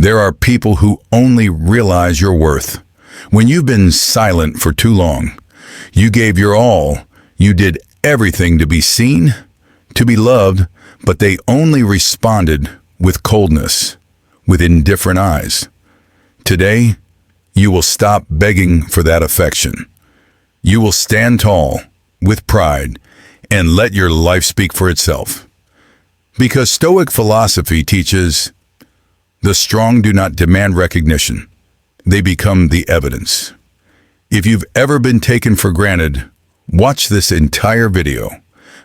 There are people who only realize your worth when you've been silent for too long. You gave your all. You did everything to be seen, to be loved, but they only responded with coldness, with indifferent eyes. Today, you will stop begging for that affection. You will stand tall, with pride, and let your life speak for itself. Because Stoic philosophy teaches, the strong do not demand recognition. They become the evidence. If you've ever been taken for granted, watch this entire video,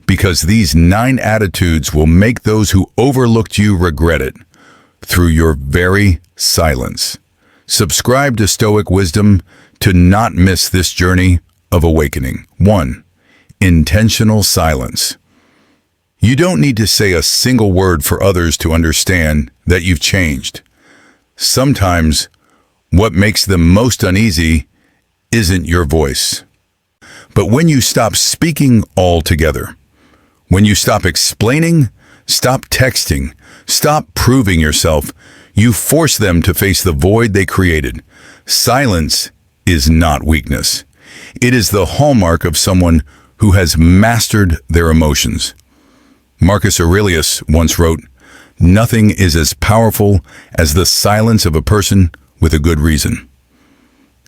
because these 9 attitudes will make those who overlooked you regret it through your very silence. Subscribe to Stoic Wisdom to not miss this journey of awakening. 1. Intentional silence. You don't need to say a single word for others to understand that you've changed. Sometimes, what makes them most uneasy isn't your voice. But when you stop speaking altogether, when you stop explaining, stop texting, stop proving yourself, you force them to face the void they created. Silence is not weakness. It is the hallmark of someone who has mastered their emotions. Marcus Aurelius once wrote, "Nothing is as powerful as the silence of a person with a good reason."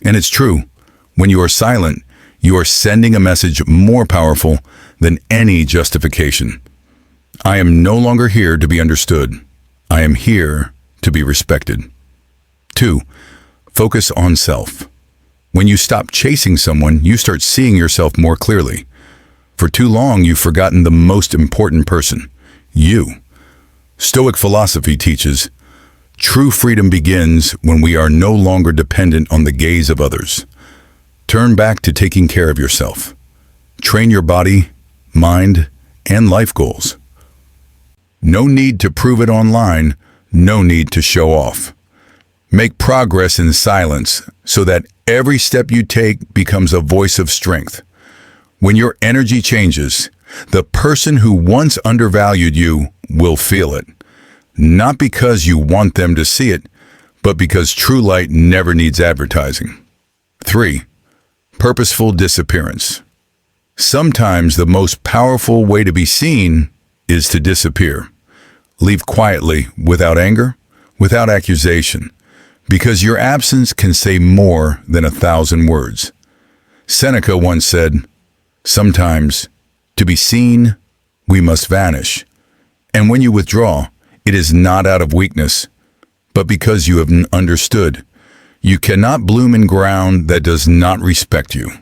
And it's true. When you are silent, you are sending a message more powerful than any justification. I am no longer here to be understood. I am here to be respected. 2. Focus on self. When you stop chasing someone, you start seeing yourself more clearly. For too long, you've forgotten the most important person, you. Stoic philosophy teaches, true freedom begins when we are no longer dependent on the gaze of others. Turn back to taking care of yourself. Train your body, mind, and life goals. No need to prove it online, no need to show off. Make progress in silence so that every step you take becomes a voice of strength. When your energy changes, the person who once undervalued you will feel it. Not because you want them to see it, but because true light never needs advertising. 3. Purposeful disappearance. Sometimes the most powerful way to be seen is to disappear. Leave quietly, without anger, without accusation, because your absence can say more than 1,000 words. Seneca once said, "Sometimes, to be seen, we must vanish. And when you withdraw, it is not out of weakness, but because you have understood. You cannot bloom in ground that does not respect you.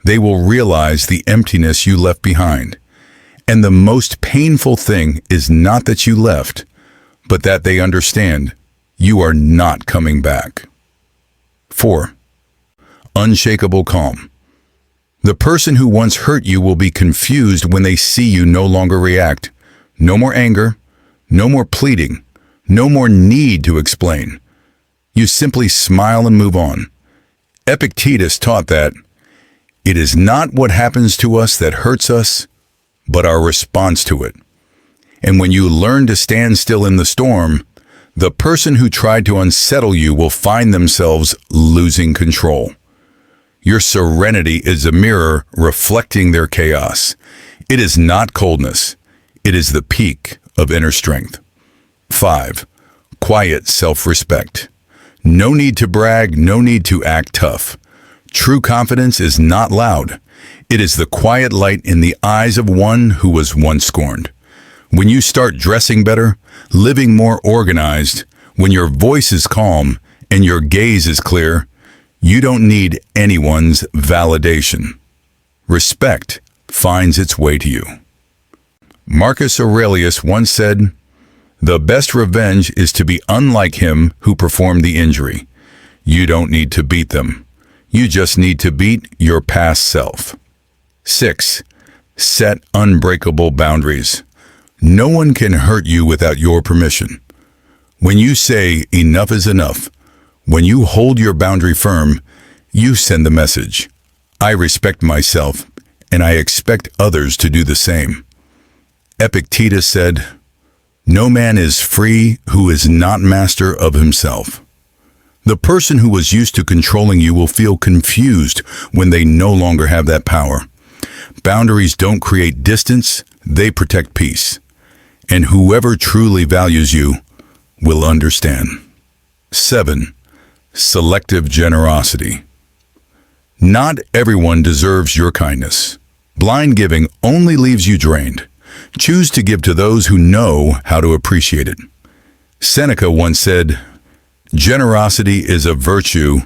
They will realize the emptiness you left behind. And the most painful thing is not that you left, but that they understand you are not coming back." 4. Unshakable calm. The person who once hurt you will be confused when they see you no longer react. No more anger, no more pleading, no more need to explain. You simply smile and move on. Epictetus taught that it is not what happens to us that hurts us, but our response to it. And when you learn to stand still in the storm, the person who tried to unsettle you will find themselves losing control. Your serenity is a mirror reflecting their chaos. It is not coldness. It is the peak of inner strength. 5. Quiet self-respect. No need to brag, no need to act tough. True confidence is not loud. It is the quiet light in the eyes of one who was once scorned. When you start dressing better, living more organized, when your voice is calm and your gaze is clear, you don't need anyone's validation. Respect finds its way to you. Marcus Aurelius once said, "The best revenge is to be unlike him who performed the injury." You don't need to beat them. You just need to beat your past self. 6. Set unbreakable boundaries. No one can hurt you without your permission. When you say enough is enough, when you hold your boundary firm, you send the message, I respect myself and I expect others to do the same. Epictetus said, No man is free who is not master of himself. The person who was used to controlling you will feel confused when they no longer have that power. Boundaries don't create distance, they protect peace. And whoever truly values you will understand. 7. Selective generosity. Not everyone deserves your kindness. Blind giving only leaves you drained. Choose to give to those who know how to appreciate it. Seneca once said, "Generosity is a virtue,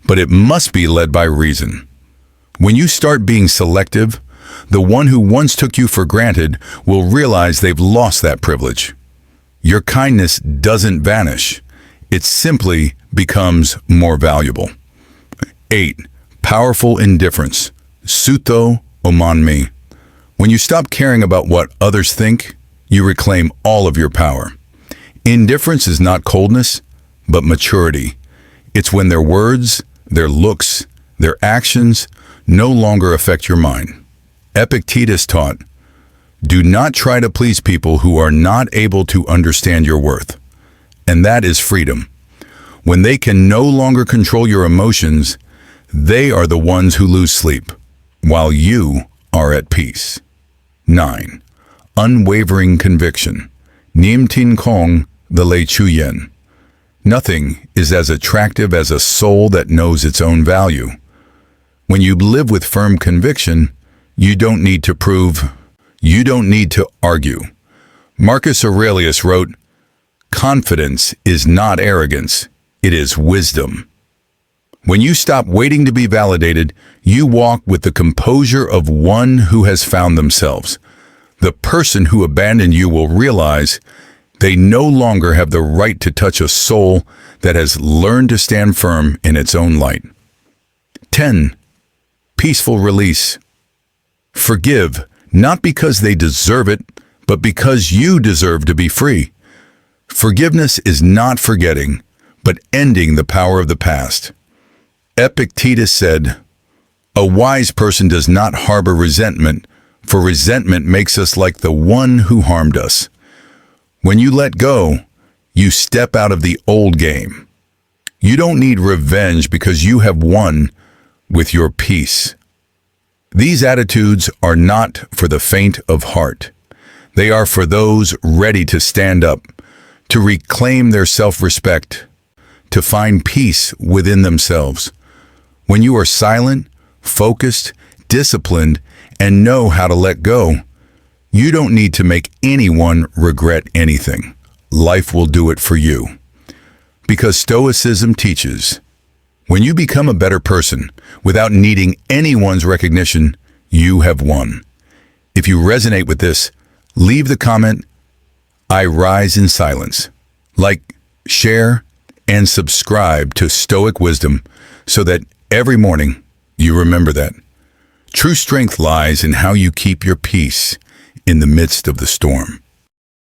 but it must be led by reason." When you start being selective, the one who once took you for granted will realize they've lost that privilege. Your kindness doesn't vanish. It simply becomes more valuable. 8. Powerful indifference. Sutto omanmi. When you stop caring about what others think, you reclaim all of your power. Indifference is not coldness, but maturity. It's when their words, their looks, their actions no longer affect your mind. Epictetus taught, "Do not try to please people who are not able to understand your worth." And that is freedom. When they can no longer control your emotions, they are the ones who lose sleep, while you are at peace. 9. Unwavering conviction. Nim tin kong the lei chuyen. Nothing is as attractive as a soul that knows its own value. When you live with firm conviction, you don't need to prove, you don't need to argue. Marcus Aurelius wrote, "Confidence is not arrogance, it is wisdom." When you stop waiting to be validated, you walk with the composure of one who has found themselves. The person who abandoned you will realize they no longer have the right to touch a soul that has learned to stand firm in its own light. 10. Peaceful release. Forgive, not because they deserve it, but because you deserve to be free. Forgiveness is not forgetting, but ending the power of the past. Epictetus said, "A wise person does not harbor resentment, for resentment makes us like the one who harmed us." When you let go, you step out of the old game. You don't need revenge because you have won with your peace. These attitudes are not for the faint of heart. They are for those ready to stand up, to reclaim their self-respect, to find peace within themselves. When you are silent, focused, disciplined, and know how to let go, you don't need to make anyone regret anything. Life will do it for you. Because Stoicism teaches, when you become a better person without needing anyone's recognition, you have won. If you resonate with this, leave the comment, "I rise in silence." Like, share, and subscribe to Stoic Wisdom so that every morning you remember that. True strength lies in how you keep your peace in the midst of the storm.